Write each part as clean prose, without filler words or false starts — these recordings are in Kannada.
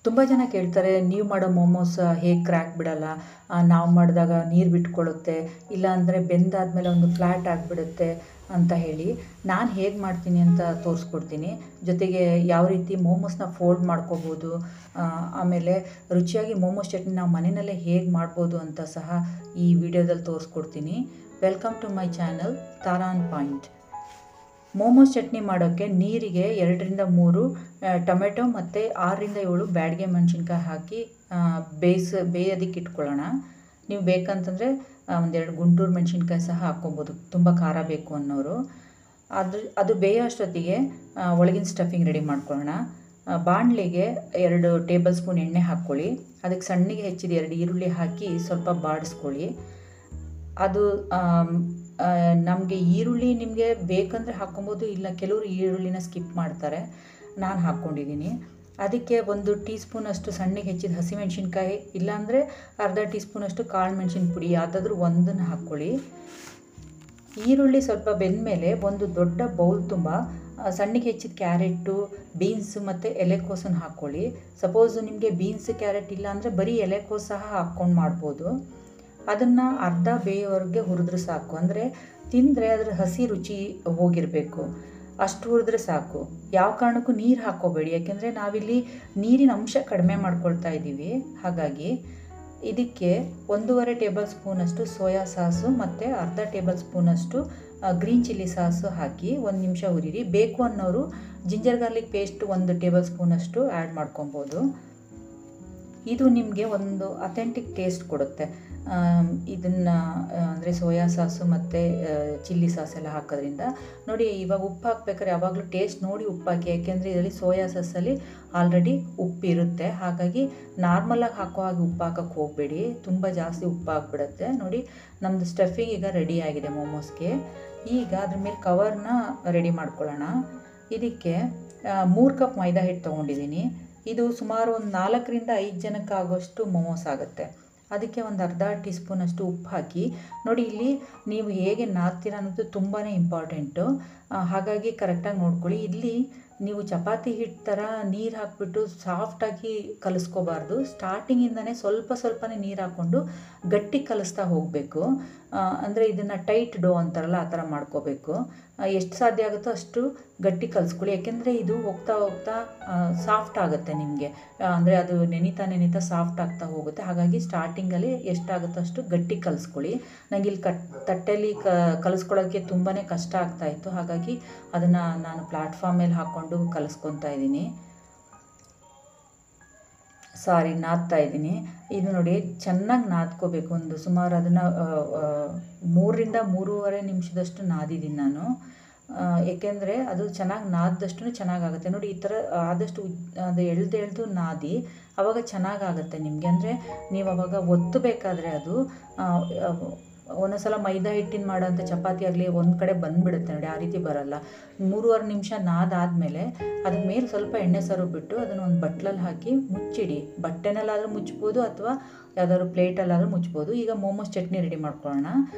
ತುಂಬ ಜನ ಕೇಳ್ತಾರೆ, ನೀವು ಮಾಡೋ ಮೋಮೋಸ್ ಹೇಗೆ ಕ್ರ್ಯಾಕ್ ಬಿಡಲ್ಲ, ನಾವು ಮಾಡಿದಾಗ ನೀರು ಬಿಟ್ಕೊಳ್ಳುತ್ತೆ, ಇಲ್ಲ ಅಂದರೆ ಬೆಂದಾದಮೇಲೆ ಒಂದು ಫ್ಲ್ಯಾಟ್ ಆಗಿಬಿಡುತ್ತೆ ಅಂತ ಹೇಳಿ. ನಾನು ಹೇಗೆ ಮಾಡ್ತೀನಿ ಅಂತ ತೋರಿಸ್ಕೊಡ್ತೀನಿ. ಜೊತೆಗೆ ಯಾವ ರೀತಿ ಮೋಮೋಸ್ನ ಫೋಲ್ಡ್ ಮಾಡ್ಕೋಬೋದು, ಆಮೇಲೆ ರುಚಿಯಾಗಿ ಮೋಮೋಸ್ ಚಟ್ನಿ ನಾವು ಮನೆಯಲ್ಲೇ ಹೇಗೆ ಮಾಡ್ಬೋದು ಅಂತ ಸಹ ಈ ವಿಡಿಯೋದಲ್ಲಿ ತೋರಿಸ್ಕೊಡ್ತೀನಿ. Welcome to my channel Tara on point. Momos chutney ಮಾಡೋಕ್ಕೆ ನೀರಿಗೆ 2ರಿಂದ 3 ಟೊಮೆಟೊ ಮತ್ತು 6ರಿಂದ 7 ಬ್ಯಾಡಗೆ ಮೆಣಸಿನ್ಕಾಯಿ ಹಾಕಿ ಬೇಯೋದಕ್ಕೆ ಇಟ್ಕೊಳ್ಳೋಣ. ನೀವು ಬೇಕಂತಂದರೆ ಒಂದೆರಡು ಗುಂಟೂರು ಮೆಣಸಿನ್ಕಾಯಿ ಸಹ ಹಾಕ್ಕೊಬೋದು, ತುಂಬ ಖಾರ ಬೇಕು ಅನ್ನೋರು. ಅದು ಬೇಯೋ ಅಷ್ಟೊತ್ತಿಗೆ ಒಳಗಿನ ಸ್ಟಫಿಂಗ್ ರೆಡಿ ಮಾಡ್ಕೊಳ್ಳೋಣ. ಬಾಣಲಿಗೆ 2 ಟೇಬಲ್ ಸ್ಪೂನ್ ಎಣ್ಣೆ ಹಾಕ್ಕೊಳ್ಳಿ. ಅದಕ್ಕೆ ಸಣ್ಣಗೆ ಹೆಚ್ಚಿದ 2 ಈರುಳ್ಳಿ ಹಾಕಿ ಸ್ವಲ್ಪ ಬಾಡಿಸ್ಕೊಳ್ಳಿ. ಅದು ನಮಗೆ ಈರುಳ್ಳಿ ನಿಮಗೆ ಬೇಕಂದರೆ ಹಾಕ್ಕೊಬೋದು, ಇಲ್ಲ ಕೆಲವರು ಈರುಳ್ಳಿನ ಸ್ಕಿಪ್ ಮಾಡ್ತಾರೆ. ನಾನು ಹಾಕ್ಕೊಂಡಿದ್ದೀನಿ. ಅದಕ್ಕೆ 1 ಟೀ ಸ್ಪೂನಷ್ಟು ಸಣ್ಣಗೆ ಹೆಚ್ಚಿದ ಹಸಿಮೆಣ್ಸಿನ್ಕಾಯಿ, ಇಲ್ಲಾಂದರೆ ಅರ್ಧ ಟೀ ಸ್ಪೂನಷ್ಟು ಕಾಳು ಮೆಣಸಿನ ಪುಡಿ ಯಾವುದಾದ್ರೂ ಒಂದನ್ನು ಹಾಕ್ಕೊಳ್ಳಿ. ಈರುಳ್ಳಿ ಸ್ವಲ್ಪ ಬೆಂದಮೇಲೆ ಒಂದು ದೊಡ್ಡ ಬೌಲ್ ತುಂಬ ಸಣ್ಣಗೆ ಹೆಚ್ಚಿದ ಕ್ಯಾರೆಟು, ಬೀನ್ಸು ಮತ್ತು ಎಲೆಕೋಸನ್ನು ಹಾಕ್ಕೊಳ್ಳಿ. ಸಪೋಸ್ ನಿಮಗೆ ಬೀನ್ಸ್ ಕ್ಯಾರೆಟ್ ಇಲ್ಲ ಅಂದರೆ ಬರೀ ಎಲೆಕೋಸು ಸಹ ಹಾಕ್ಕೊಂಡು ಮಾಡ್ಬೋದು. ಅದನ್ನು ಅರ್ಧ ಬೇಯೋವರೆಗೆ ಹುರಿದ್ರೆ ಸಾಕು. ಅಂದರೆ ತಿಂದರೆ ಅದರ ಹಸಿ ರುಚಿ ಹೋಗಿರಬೇಕು, ಅಷ್ಟು ಹುರಿದ್ರೆ ಸಾಕು. ಯಾವ ಕಾರಣಕ್ಕೂ ನೀರು ಹಾಕ್ಕೋಬೇಡಿ, ಯಾಕೆಂದರೆ ನಾವಿಲ್ಲಿ ನೀರಿನ ಅಂಶ ಕಡಿಮೆ ಮಾಡ್ಕೊಳ್ತಾ ಇದ್ದೀವಿ. ಹಾಗಾಗಿ ಇದಕ್ಕೆ 1.5 ಟೇಬಲ್ ಸ್ಪೂನಷ್ಟು ಸೋಯಾ ಸಾಸು ಮತ್ತು ಅರ್ಧ ಟೇಬಲ್ ಸ್ಪೂನಷ್ಟು ಗ್ರೀನ್ ಚಿಲ್ಲಿ ಸಾಸು ಹಾಕಿ 1 ನಿಮಿಷ ಹುರಿರಿ. ಬೇಕು ಅನ್ನೋರು ಜಿಂಜರ್ ಗಾರ್ಲಿಕ್ ಪೇಸ್ಟ್ 1 ಟೇಬಲ್ ಸ್ಪೂನಷ್ಟು ಆ್ಯಡ್ ಮಾಡ್ಕೊಬೋದು. ಇದು ನಿಮಗೆ ಒಂದು ಅಥೆಂಟಿಕ್ ಟೇಸ್ಟ್ ಕೊಡುತ್ತೆ. ಇದನ್ನು ಅಂದರೆ ಸೋಯಾ ಸಾಸು ಮತ್ತು ಚಿಲ್ಲಿ ಸಾಸ್ ಎಲ್ಲ ಹಾಕೋದ್ರಿಂದ. ನೋಡಿ, ಇವಾಗ ಉಪ್ಪು ಹಾಕ್ಬೇಕಾದ್ರೆ ಯಾವಾಗಲೂ ಟೇಸ್ಟ್ ನೋಡಿ ಉಪ್ಪು ಹಾಕಿ, ಯಾಕೆಂದರೆ ಇದರಲ್ಲಿ ಸೋಯಾ ಸಾಸಲ್ಲಿ ಆಲ್ರೆಡಿ ಉಪ್ಪಿರುತ್ತೆ. ಹಾಗಾಗಿ ನಾರ್ಮಲಾಗಿ ಹಾಕೋ ಹಾಗೆ ಉಪ್ಪು ಹಾಕೋಕ್ಕೆ ಹೋಗಬೇಡಿ, ತುಂಬ ಜಾಸ್ತಿ ಉಪ್ಪು ಹಾಕ್ಬಿಡುತ್ತೆ. ನೋಡಿ, ನಮ್ಮದು ಸ್ಟಫಿಂಗ್ ಈಗ ರೆಡಿ ಆಗಿದೆ ಮೋಮೋಸ್ಗೆ. ಈಗ ಅದ್ರ ಮೇಲೆ ಕವರ್ನ ರೆಡಿ ಮಾಡ್ಕೊಳ್ಳೋಣ. ಇದಕ್ಕೆ 3 ಕಪ್ ಮೈದಾ ಹಿಟ್ಟು ತೊಗೊಂಡಿದ್ದೀನಿ. ಇದು ಸುಮಾರು ಒಂದು 4ರಿಂದ 5 ಜನಕ್ಕಾಗುವಷ್ಟು ಮೋಮೋಸ್ ಆಗುತ್ತೆ. ಅದಕ್ಕೆ ಒಂದು ಅರ್ಧ ಟೀ ಸ್ಪೂನಷ್ಟು ಉಪ್ಪು ಹಾಕಿ. ನೋಡಿ, ಇಲ್ಲಿ ನೀವು ಹೇಗೆ ನಾದ್ತೀರ ಅನ್ನೋದು ತುಂಬಾ ಇಂಪಾರ್ಟೆಂಟು. ಹಾಗಾಗಿ ಕರೆಕ್ಟಾಗಿ ನೋಡ್ಕೊಳ್ಳಿ. ಇಲ್ಲಿ ನೀವು ಚಪಾತಿ ಹಿಟ್ಟು ಥರ ನೀರು ಹಾಕ್ಬಿಟ್ಟು ಸಾಫ್ಟಾಗಿ ಕಲಿಸ್ಕೋಬಾರ್ದು. ಸ್ಟಾರ್ಟಿಂಗಿಂದನೇ ಸ್ವಲ್ಪನೇ ನೀರು ಹಾಕ್ಕೊಂಡು ಗಟ್ಟಿ ಕಲಿಸ್ತಾ ಹೋಗಬೇಕು. ಅಂದರೆ ಇದನ್ನು ಟೈಟ್ ಡೋ ಅಂತಾರಲ್ಲ, ಆ ಥರ ಮಾಡ್ಕೋಬೇಕು. ಎಷ್ಟು ಸಾಧ್ಯ ಆಗುತ್ತೋ ಅಷ್ಟು ಗಟ್ಟಿ ಕಲಿಸ್ಕೊಳ್ಳಿ, ಯಾಕೆಂದರೆ ಇದು ಹೋಗ್ತಾ ಸಾಫ್ಟ್ ಆಗುತ್ತೆ ನಿಮಗೆ. ಅಂದರೆ ಅದು ನೆನೀತಾ ಸಾಫ್ಟ್ ಆಗ್ತಾ ಹೋಗುತ್ತೆ. ಹಾಗಾಗಿ ಸ್ಟಾರ್ಟಿಂಗಲ್ಲಿ ಎಷ್ಟಾಗುತ್ತೋ ಅಷ್ಟು ಗಟ್ಟಿ ಕಲಿಸ್ಕೊಳ್ಳಿ. ನನಗೆ ಇಲ್ಲಿ ತಟ್ಟೆಯಲ್ಲಿ ಕಲಿಸ್ಕೊಳ್ಳೋದಕ್ಕೆ ತುಂಬಾ ಕಷ್ಟ ಆಗ್ತಾಯಿತ್ತು. ಹಾಗಾಗಿ ಅದನ್ನು ನಾನು ಪ್ಲ್ಯಾಟ್ಫಾರ್ಮ್ ಮೇಲೆ ಹಾಕ್ಕೊಂಡು ಕಲಿಸ್ಕೊತಾ ಇದ್ದೀನಿ. ನಾದ್ತಾ ಇದ್ದೀನಿ. ಇದು ನೋಡಿ, ಚೆನ್ನಾಗಿ ನಾದ್ಕೋಬೇಕು. ಒಂದು ಸುಮಾರು ಅದನ್ನು 3ರಿಂದ 3.5 ನಿಮಿಷದಷ್ಟು ನಾದಿದ್ದೀನಿ ನಾನು. ಏಕೆಂದರೆ ಅದು ಚೆನ್ನಾಗಿ ನಾದದಷ್ಟು ಚೆನ್ನಾಗಾಗುತ್ತೆ. ನೋಡಿ, ಈ ಥರ ಆದಷ್ಟು ಅದು ಎಳ್ದು ನಾದಿ, ಆವಾಗ ಚೆನ್ನಾಗಾಗುತ್ತೆ ನಿಮಗೆ. ಅಂದರೆ ನೀವು ಆವಾಗ ಒತ್ತಬೇಕಾದ್ರೆ ಅದು ಒಂದೊಂದ್ಸಲ ಮೈದಾ ಹಿಟ್ಟಿನ ಮಾಡೋಂಥ ಚಪಾತಿ ಆಗಲಿ ಒಂದು ಕಡೆ ಬಂದುಬಿಡುತ್ತೆ ನೋಡಿ, ಆ ರೀತಿ ಬರಲ್ಲ. 3.5 ನಿಮಿಷ ನಾದಾದಮೇಲೆ ಅದ್ರ ಮೇಲೆ ಸ್ವಲ್ಪ ಎಣ್ಣೆ ಸವರ್ಬಿಟ್ಟು ಅದನ್ನು ಒಂದು ಬಟ್ಲಲ್ಲಿ ಹಾಕಿ ಮುಚ್ಚಿಡಿ. ಬಟ್ಟೆನಲ್ಲಾದರೂ ಮುಚ್ಬೋದು ಅಥವಾ ಯಾವುದಾದ್ರು ಪ್ಲೇಟಲ್ಲಾದರೂ ಮುಚ್ಬೋದು. ಈಗ ಮೋಮೋಸ್ ಚಟ್ನಿ ರೆಡಿ ಮಾಡ್ಕೊಳ್ಳೋಣ.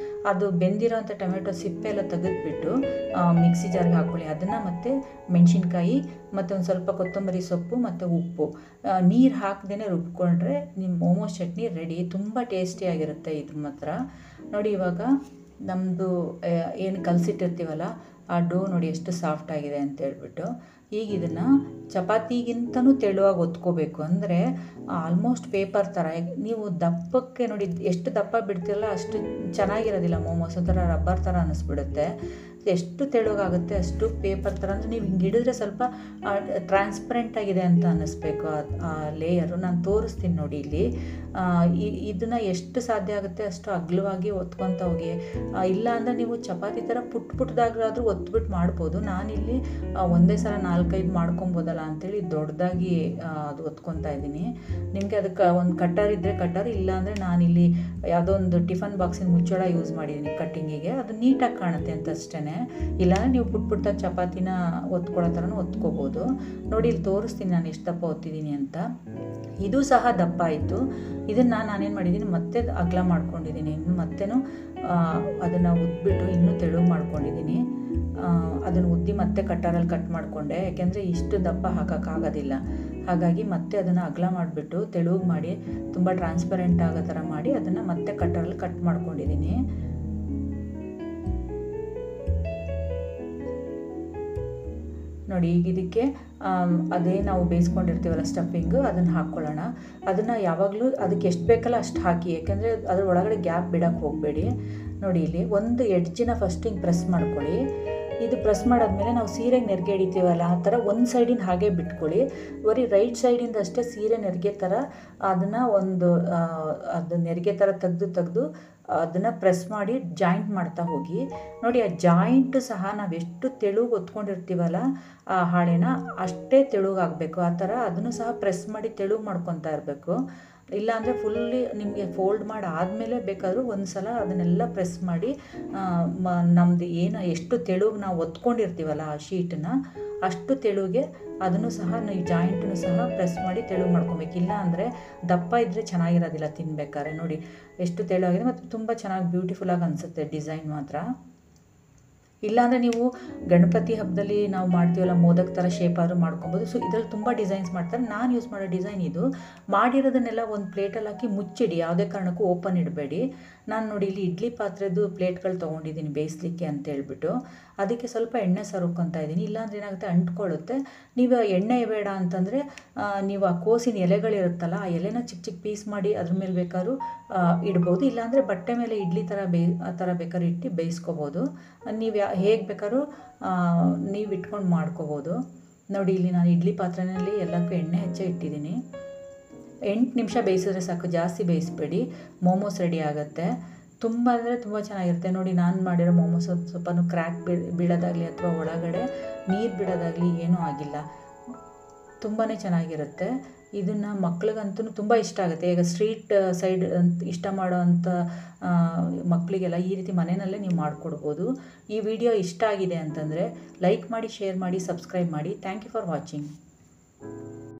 ಅದು ಬೆಂದಿರೋಂಥ ಟೊಮೆಟೊ ಸಿಪ್ಪೆ ಎಲ್ಲ ತೆಗೆದುಬಿಟ್ಟು ಮಿಕ್ಸಿ ಜಾರ್ಗೆ ಹಾಕ್ಕೊಳ್ಳಿ. ಅದನ್ನು ಮತ್ತು ಮೆಣಸಿನ್ಕಾಯಿ ಮತ್ತು ಒಂದು ಸ್ವಲ್ಪ ಕೊತ್ತಂಬರಿ ಸೊಪ್ಪು ಮತ್ತು ಉಪ್ಪು, ನೀರು ಹಾಕ್ದೇ ರುಬ್ಕೊಂಡ್ರೆ ನಿಮ್ಮ ಮೋಮೋಸ್ ಚಟ್ನಿ ರೆಡಿ. ತುಂಬ ಟೇಸ್ಟಿಯಾಗಿರುತ್ತೆ ಇದು ಮಾತ್ರ. ನೋಡಿ, ಇವಾಗ ನಮ್ಮದು ಏನು ಕಲಸಿಟ್ಟಿರ್ತೀವಲ್ಲ ಆ ಡೋ ನೋಡಿ ಎಷ್ಟು ಸಾಫ್ಟ್ ಆಗಿದೆ ಅಂತ ಹೇಳ್ಬಿಟ್ಟು. ಈಗ ಇದನ್ನು ಚಪಾತಿಗಿಂತನೂ ತೆಳುವಾಗಿ ಒತ್ಕೋಬೇಕು. ಅಂದರೆ ಆಲ್ಮೋಸ್ಟ್ ಪೇಪರ್ ಥರ. ನೀವು ದಪ್ಪಕ್ಕೆ ನೋಡಿ, ಎಷ್ಟು ದಪ್ಪ ಬಿಡ್ತಿರಲ್ಲ ಅಷ್ಟು ಚೆನ್ನಾಗಿರೋದಿಲ್ಲ ಮೋಮೋಸ್, ಒಂಥರ ರಬ್ಬರ್ ಥರ ಅನ್ನಿಸ್ಬಿಡುತ್ತೆ. ಎಷ್ಟು ತೆಳುವಾಗುತ್ತೆ ಅಷ್ಟು ಪೇಪರ್ ಥರ. ಅಂದರೆ ನೀವು ಹಿಂಗೆ ಹಿಡಿದ್ರೆ ಸ್ವಲ್ಪ ಟ್ರಾನ್ಸ್ಪರೆಂಟ್ ಆಗಿದೆ ಅಂತ ಅನ್ನಿಸ್ಬೇಕು ಆ ಲೇಯರು. ನಾನು ತೋರಿಸ್ತೀನಿ ನೋಡಿ ಇಲ್ಲಿ. ಇದನ್ನು ಎಷ್ಟು ಸಾಧ್ಯ ಆಗುತ್ತೆ ಅಷ್ಟು ಅಗಲವಾಗಿ ಒತ್ಕೊತ ಹೋಗಿ. ಇಲ್ಲ ಅಂದರೆ ನೀವು ಚಪಾತಿ ಥರ ಪುಟ್ಟದಾದ್ರೂ ಒತ್ಬಿಟ್ಟು ಮಾಡ್ಬೋದು. ನಾನಿಲ್ಲಿ ಒಂದೇ ಸಲ 4-5 ಮಾಡ್ಕೊಬೋದಲ್ಲ ಅಂಥೇಳಿ ದೊಡ್ಡದಾಗಿ ಅದು ಒತ್ಕೊತಾ ಇದ್ದೀನಿ. ನಿಮಗೆ ಅದಕ್ಕೆ ಒಂದು ಕಟ್ಟರ್ ಇದ್ದರೆ ಕಟ್ಟರ್, ಇಲ್ಲ ಅಂದರೆ ನಾನಿಲ್ಲಿ ಯಾವುದೋ ಒಂದು ಟಿಫನ್ ಬಾಕ್ಸಿನ ಮುಚ್ಚಳ ಯೂಸ್ ಮಾಡಿದ್ದೀನಿ ಕಟ್ಟಿಂಗಿಗೆ. ಅದು ನೀಟಾಗಿ ಕಾಣುತ್ತೆ ಅಂತ ಅಷ್ಟೇ. ಇಲ್ಲಾಂದರೆ ನೀವು ಪುಟ್ಟದಾಗಿ ಚಪಾತಿನ ಒತ್ಕೊಳ್ಳೋ ಥರನೂ ಒತ್ಕೋಬೋದು. ನೋಡಿ, ಇಲ್ಲಿ ತೋರಿಸ್ತೀನಿ ನಾನು ಎಷ್ಟು ದಪ್ಪ ಒತ್ತಿದ್ದೀನಿ ಅಂತ. ಇದು ಸಹ ದಪ್ಪ ಆಯಿತು. ಇದನ್ನು ನಾನೇನು ಮಾಡಿದ್ದೀನಿ, ಮತ್ತೆ ಅಗಲ ಮಾಡ್ಕೊಂಡಿದ್ದೀನಿ. ಇನ್ನು ಮತ್ತೇನು ಅದನ್ನು ಉದ್ಬಿಟ್ಟು ಇನ್ನೂ ತೆಳು ಮಾಡ್ಕೊಂಡಿದ್ದೀನಿ. ಅದನ್ನು ಉದ್ದಿ ಮತ್ತೆ ಕಟ್ಟರಲ್ಲಿ ಕಟ್ ಮಾಡಿಕೊಂಡೆ, ಯಾಕೆಂದರೆ ಇಷ್ಟು ದಪ್ಪ ಹಾಕೋಕ್ಕಾಗೋದಿಲ್ಲ. ಹಾಗಾಗಿ ಮತ್ತೆ ಅದನ್ನು ಅಗಲ ಮಾಡಿಬಿಟ್ಟು ತೆಳುಗೆ ಮಾಡಿ ತುಂಬ ಟ್ರಾನ್ಸ್ಪರೆಂಟ್ ಆಗೋ ಥರ ಮಾಡಿ ಅದನ್ನು ಮತ್ತೆ ಕಟ್ಟರಲ್ಲಿ ಕಟ್ ಮಾಡ್ಕೊಂಡಿದ್ದೀನಿ. ನೋಡಿ ಈಗ ಇದಕ್ಕೆ ಅದೇ ನಾವು ಬೇಯಿಸ್ಕೊಂಡಿರ್ತೀವಲ್ಲ ಸ್ಟಫಿಂಗು ಅದನ್ನು ಹಾಕ್ಕೊಳ್ಳೋಣ. ಅದನ್ನು ಯಾವಾಗಲೂ ಅದಕ್ಕೆ ಎಷ್ಟು ಬೇಕಲ್ಲ ಅಷ್ಟು ಹಾಕಿ, ಯಾಕೆಂದರೆ ಅದ್ರ ಒಳಗಡೆ ಗ್ಯಾಪ್ ಬಿಡೋಕ್ಕೆ ಹೋಗಬೇಡಿ. ನೋಡಿ ಇಲ್ಲಿ ಒಂದು ಎಡ್ಜಿನ ಫಸ್ಟ್ ಹಿಂಗೆ ಪ್ರೆಸ್ ಮಾಡ್ಕೊಳ್ಳಿ. ಇದು ಪ್ರೆಸ್ ಮಾಡಾದ್ಮೇಲೆ ನಾವು ಸೀರೆಗೆ ನೆರಿಗೆ ಹಿಡಿತೀವಲ್ಲ ಆ ಥರ ಒಂದು ಸೈಡಿನ ಹಾಗೆ ಬಿಟ್ಕೊಳ್ಳಿ. ಬರೀ ರೈಟ್ ಸೈಡಿಂದ ಅಷ್ಟೇ ಸೀರೆ ನೆರಿಗೆ ಥರ ಅದನ್ನು ಅದು ನೆರಿಗೆ ಥರ ತೆಗೆದು ಅದನ್ನು ಪ್ರೆಸ್ ಮಾಡಿ ಜಾಯಿಂಟ್ ಮಾಡ್ತಾ ಹೋಗಿ. ನೋಡಿ ಆ ಜಾಯಿಂಟ್ ಸಹ ನಾವೆಷ್ಟು ತೆಳುಗೆ ಒತ್ಕೊಂಡಿರ್ತೀವಲ್ಲ ಆ ಹಾಳೆನ ಅಷ್ಟೇ ತೆಳುಗಾಗಬೇಕು. ಆ ಥರ ಅದನ್ನು ಸಹ ಪ್ರೆಸ್ ಮಾಡಿ ತೆಳುಗೆ ಮಾಡ್ಕೊತಾ ಇರಬೇಕು. ಇಲ್ಲಾಂದರೆ ಫುಲ್ಲಿ ನಿಮಗೆ ಫೋಲ್ಡ್ ಮಾಡಿ ಆದಮೇಲೆ ಬೇಕಾದರೂ ಒಂದು ಸಲ ಅದನ್ನೆಲ್ಲ ಪ್ರೆಸ್ ಮಾಡಿ ನಮ್ಮದು ಎಷ್ಟು ತೆಳುಗೆ ನಾವು ಒತ್ಕೊಂಡಿರ್ತೀವಲ್ಲ ಆ ಶೀಟನ್ನ ಅಷ್ಟು ತೆಳುಗೆ ಅದನ್ನು ಸಹ ನೀವು ಜಾಯಿಂಟನ್ನು ಸಹ ಪ್ರೆಸ್ ಮಾಡಿ ತೆಳು ಮಾಡ್ಕೊಬೇಕು. ಇಲ್ಲ ಅಂದರೆ ದಪ್ಪ ಇದ್ದರೆ ಚೆನ್ನಾಗಿರೋದಿಲ್ಲ ತಿನ್ಬೇಕಾದ್ರೆ. ನೋಡಿ ಎಷ್ಟು ತೆಳುವಾಗಿದೆ ಮತ್ತು ತುಂಬ ಚೆನ್ನಾಗಿ ಬ್ಯೂಟಿಫುಲ್ಲಾಗಿ ಅನಿಸುತ್ತೆ ಡಿಸೈನ್ ಮಾತ್ರ. ಇಲ್ಲಾಂದರೆ ನೀವು ಗಣಪತಿ ಹಬ್ಬದಲ್ಲಿ ನಾವು ಮಾಡ್ತೀವಲ್ಲ ಮೋದಕ ಥರ ಶೇಪ್ ಆದರೂ ಮಾಡ್ಕೊಬೋದು. ಸೊ ಇದರಲ್ಲಿ ತುಂಬ ಡಿಸೈನ್ಸ್ ಮಾಡ್ತಾರೆ. ನಾನು ಯೂಸ್ ಮಾಡೋ ಡಿಸೈನ್ ಇದು. ಮಾಡಿರೋದನ್ನೆಲ್ಲ ಒಂದು ಪ್ಲೇಟಲ್ಲಿ ಹಾಕಿ ಮುಚ್ಚಿಡಿ, ಯಾವುದೇ ಕಾರಣಕ್ಕೂ ಓಪನ್ ಇಡಬೇಡಿ. ನಾನು ನೋಡಿ ಇಲ್ಲಿ ಇಡ್ಲಿ ಪಾತ್ರೆದು ಪ್ಲೇಟ್ಗಳು ತೊಗೊಂಡಿದ್ದೀನಿ ಬೇಯಿಸ್ಲಿಕ್ಕೆ ಅಂತ ಹೇಳ್ಬಿಟ್ಟು ಅದಕ್ಕೆ ಸ್ವಲ್ಪ ಎಣ್ಣೆ ಸರುಕೊತಾ ಇದ್ದೀನಿ. ಇಲ್ಲಾಂದ್ರೆ ಏನಾಗುತ್ತೆ ಅಂಟ್ಕೊಳ್ಳುತ್ತೆ. ನೀವು ಎಣ್ಣೆ ಬೇಡ ಅಂತಂದರೆ ನೀವು ಆ ಕೋಸಿನ ಎಲೆಗಳಿರುತ್ತಲ್ಲ ಆ ಎಲೆನ ಚಿಕ್ಕ ಚಿಕ್ಕ ಪೀಸ್ ಮಾಡಿ ಅದ್ರ ಮೇಲೆ ಬೇಕಾದ್ರೂ ಇಡ್ಬೋದು. ಇಲ್ಲಾಂದರೆ ಬಟ್ಟೆ ಮೇಲೆ ಇಡ್ಲಿ ಥರ ಆ ಥರ ಬೇಕಾದ್ರೂ ಇಟ್ಟು ಬೇಯಿಸ್ಕೋಬೋದು. ನೀವು ಹೇಗೆ ಬೇಕಾದ್ರೂ ನೀವು ಇಟ್ಕೊಂಡು ಮಾಡ್ಕೋಬೋದು. ನೋಡಿ ಇಲ್ಲಿ ನಾನು ಇಡ್ಲಿ ಪಾತ್ರೆಯಲ್ಲಿ ಎಲ್ಲಕ್ಕೂ ಎಣ್ಣೆ ಹೆಚ್ಚೆ ಇಟ್ಟಿದ್ದೀನಿ. 8 ನಿಮಿಷ ಬೇಯಿಸಿದ್ರೆ ಸಾಕು, ಜಾಸ್ತಿ ಬೇಯಿಸಬೇಡಿ. ಮೋಮೋಸ್ ರೆಡಿ ಆಗುತ್ತೆ. ತುಂಬ ಅಂದರೆ ತುಂಬ ಚೆನ್ನಾಗಿರುತ್ತೆ. ನೋಡಿ ನಾನು ಮಾಡಿರೋ ಮೋಮೋಸ್ ಸ್ವಲ್ಪ ಕ್ರ್ಯಾಕ್ ಬೀಳೋದಾಗಲಿ ಅಥವಾ ಒಳಗಡೆ ನೀರು ಬಿಡೋದಾಗಲಿ ಏನೂ ಆಗಿಲ್ಲ. ತುಂಬಾ ಚೆನ್ನಾಗಿರುತ್ತೆ. ಇದನ್ನು ಮಕ್ಳಿಗಂತೂ ತುಂಬ ಇಷ್ಟ ಆಗುತ್ತೆ. ಈಗ ಸ್ಟ್ರೀಟ್ ಸೈಡ್ ಇಷ್ಟ ಮಾಡೋ ಅಂಥ ಮಕ್ಕಳಿಗೆಲ್ಲ ಈ ರೀತಿ ಮನೆಯಲ್ಲೇ ನೀವು ಮಾಡಿಕೊಡ್ಬೋದು. ಈ ವಿಡಿಯೋ ಇಷ್ಟ ಆಗಿದೆ ಅಂತಂದರೆ ಲೈಕ್ ಮಾಡಿ, ಶೇರ್ ಮಾಡಿ, ಸಬ್ಸ್ಕ್ರೈಬ್ ಮಾಡಿ. Thank you for watching.